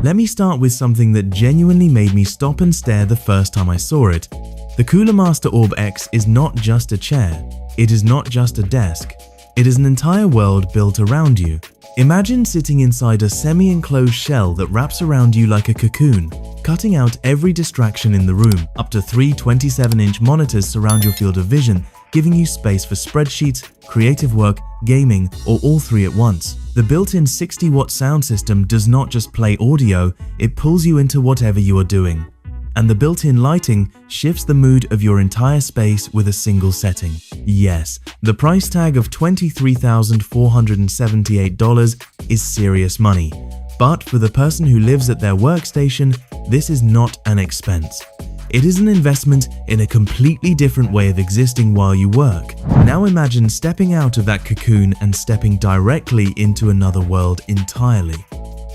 Let me start with something that genuinely made me stop and stare the first time I saw it. The Cooler Master Orb X is not just a chair. It is not just a desk. It is an entire world built around you. Imagine sitting inside a semi-enclosed shell that wraps around you like a cocoon, cutting out every distraction in the room. Up to 3 27-inch monitors surround your field of vision, giving you space for spreadsheets, creative work, gaming, or all three at once. The built-in 60-watt sound system does not just play audio, it pulls you into whatever you are doing. And the built-in lighting shifts the mood of your entire space with a single setting. Yes, the price tag of $23,478 is serious money. But for the person who lives at their workstation, this is not an expense. It is an investment in a completely different way of existing while you work. Now imagine stepping out of that cocoon and stepping directly into another world entirely.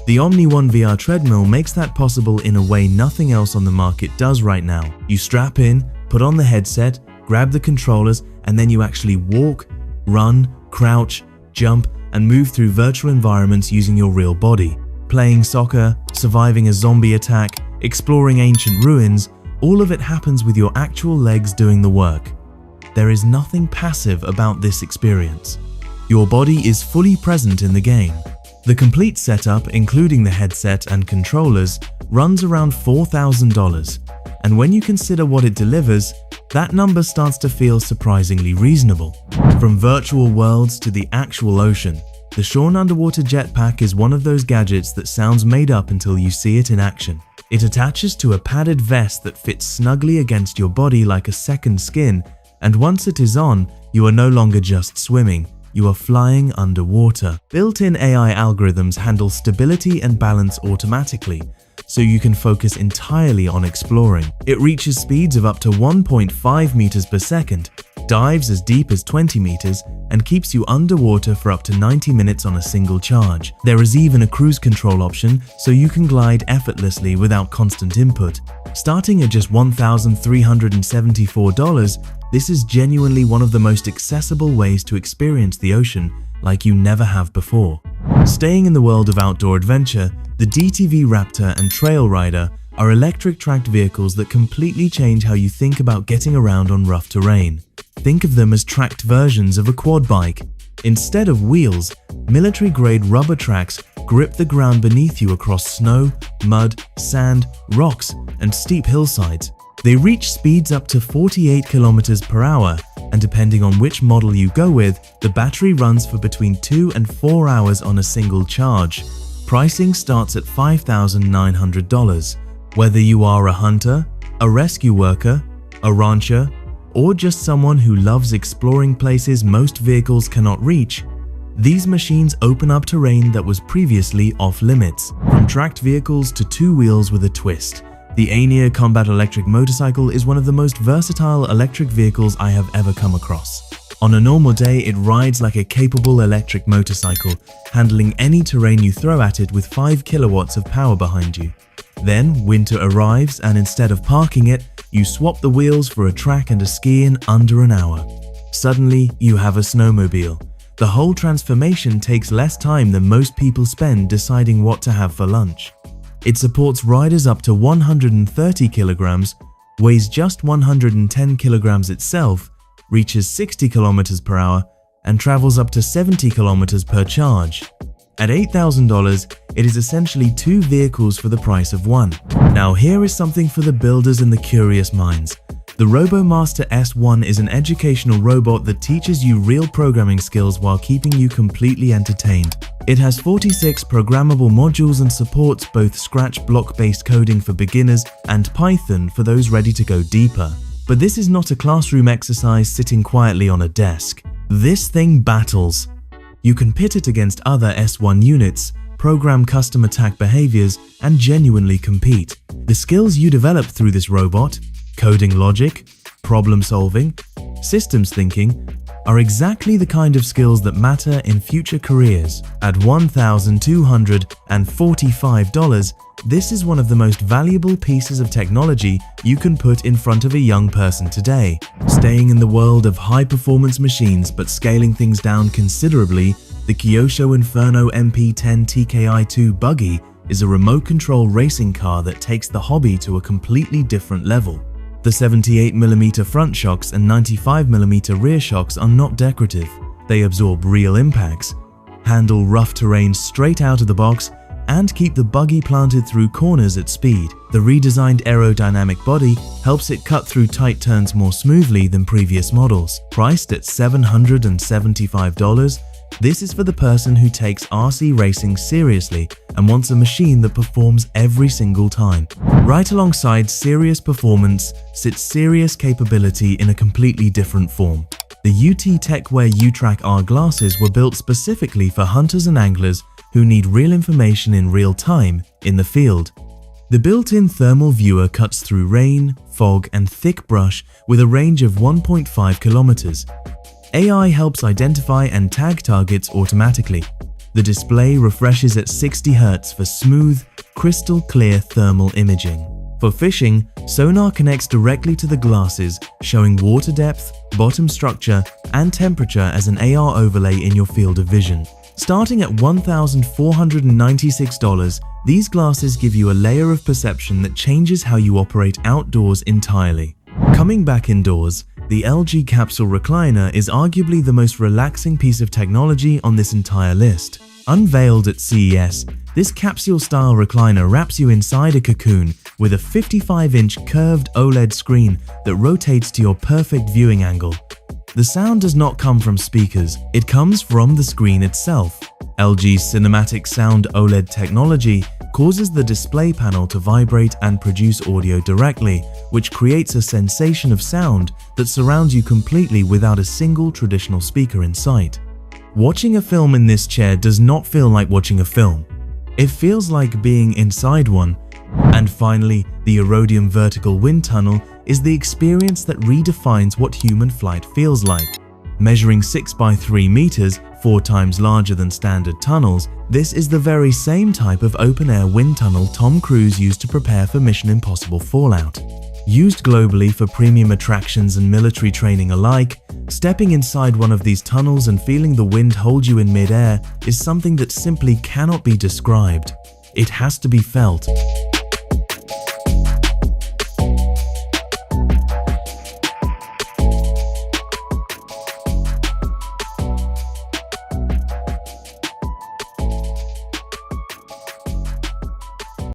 The Omni One VR Treadmill makes that possible in a way nothing else on the market does right now. You strap in, put on the headset, grab the controllers, and then you actually walk, run, crouch, jump, and move through virtual environments using your real body. Playing soccer, surviving a zombie attack, exploring ancient ruins, all of it happens with your actual legs doing the work. There is nothing passive about this experience. Your body is fully present in the game. The complete setup, including the headset and controllers, runs around $4,000, and when you consider what it delivers, that number starts to feel surprisingly reasonable. From virtual worlds to the actual ocean, the Shaune underwater jetpack is one of those gadgets that sounds made up until you see it in action. It attaches to a padded vest that fits snugly against your body like a second skin, and once it is on, you are no longer just swimming. You are flying underwater. Built-in AI algorithms handle stability and balance automatically, so you can focus entirely on exploring. It reaches speeds of up to 1.5 meters per second, dives as deep as 20 meters, and keeps you underwater for up to 90 minutes on a single charge. There is even a cruise control option, so you can glide effortlessly without constant input. Starting at just $1,374, this is genuinely one of the most accessible ways to experience the ocean like you never have before. Staying in the world of outdoor adventure, the DTV Raptor and Trail Rider are electric tracked vehicles that completely change how you think about getting around on rough terrain. Think of them as tracked versions of a quad bike. Instead of wheels, military-grade rubber tracks grip the ground beneath you across snow, mud, sand, rocks, and steep hillsides. They reach speeds up to 48 kilometers per hour, and depending on which model you go with, the battery runs for between 2 and 4 hours on a single charge. Pricing starts at $5,900. Whether you are a hunter, a rescue worker, a rancher, or just someone who loves exploring places most vehicles cannot reach, these machines open up terrain that was previously off-limits. From tracked vehicles to two wheels with a twist, the Aanir Combat Electric Motorcycle is one of the most versatile electric vehicles I have ever come across. On a normal day, it rides like a capable electric motorcycle, handling any terrain you throw at it with 5 kilowatts of power behind you. Then, winter arrives and instead of parking it, you swap the wheels for a track and a ski in under an hour. Suddenly, you have a snowmobile. The whole transformation takes less time than most people spend deciding what to have for lunch. It supports riders up to 130 kilograms, weighs just 110 kilograms itself, reaches 60 kilometers per hour, and travels up to 70 kilometers per charge. At $8,000, it is essentially two vehicles for the price of one. Now here is something for the builders and the curious minds. The Robo Master S1 is an educational robot that teaches you real programming skills while keeping you completely entertained. It has 46 programmable modules and supports both Scratch block-based coding for beginners and Python for those ready to go deeper. But this is not a classroom exercise sitting quietly on a desk. This thing battles. You can pit it against other S1 units, program custom attack behaviors, and genuinely compete. The skills you develop through this robot, coding logic, problem solving, systems thinking, are exactly the kind of skills that matter in future careers. At $1,245, this is one of the most valuable pieces of technology you can put in front of a young person today. Staying in the world of high-performance machines but scaling things down considerably, the Kyosho Inferno MP10 TKI2 Buggy is a remote control racing car that takes the hobby to a completely different level. The 78mm front shocks and 95mm rear shocks are not decorative. They absorb real impacts, handle rough terrain straight out of the box, and keep the buggy planted through corners at speed. The redesigned aerodynamic body helps it cut through tight turns more smoothly than previous models. Priced at $775, this is for the person who takes RC racing seriously and wants a machine that performs every single time. Right alongside serious performance sits serious capability in a completely different form. The UT Techwear Utract R glasses were built specifically for hunters and anglers who need real information in real time in the field. The built-in thermal viewer cuts through rain, fog, and thick brush with a range of 1.5 kilometers. AI helps identify and tag targets automatically. The display refreshes at 60 Hz for smooth, crystal clear thermal imaging. For fishing, sonar connects directly to the glasses, showing water depth, bottom structure, and temperature as an AR overlay in your field of vision. Starting at $1,496, these glasses give you a layer of perception that changes how you operate outdoors entirely. Coming back indoors, the LG Capsule Recliner is arguably the most relaxing piece of technology on this entire list. Unveiled at CES, this capsule-style recliner wraps you inside a cocoon with a 55-inch curved OLED screen that rotates to your perfect viewing angle. The sound does not come from speakers, it comes from the screen itself. LG's Cinematic Sound OLED technology causes the display panel to vibrate and produce audio directly, which creates a sensation of sound that surrounds you completely without a single traditional speaker in sight. Watching a film in this chair does not feel like watching a film. It feels like being inside one. And finally, the Aerodium vertical wind tunnel is the experience that redefines what human flight feels like. Measuring 6 by 3 meters, 4 times larger than standard tunnels, this is the very same type of open-air wind tunnel Tom Cruise used to prepare for Mission Impossible Fallout. Used globally for premium attractions and military training alike, stepping inside one of these tunnels and feeling the wind hold you in mid-air is something that simply cannot be described. It has to be felt.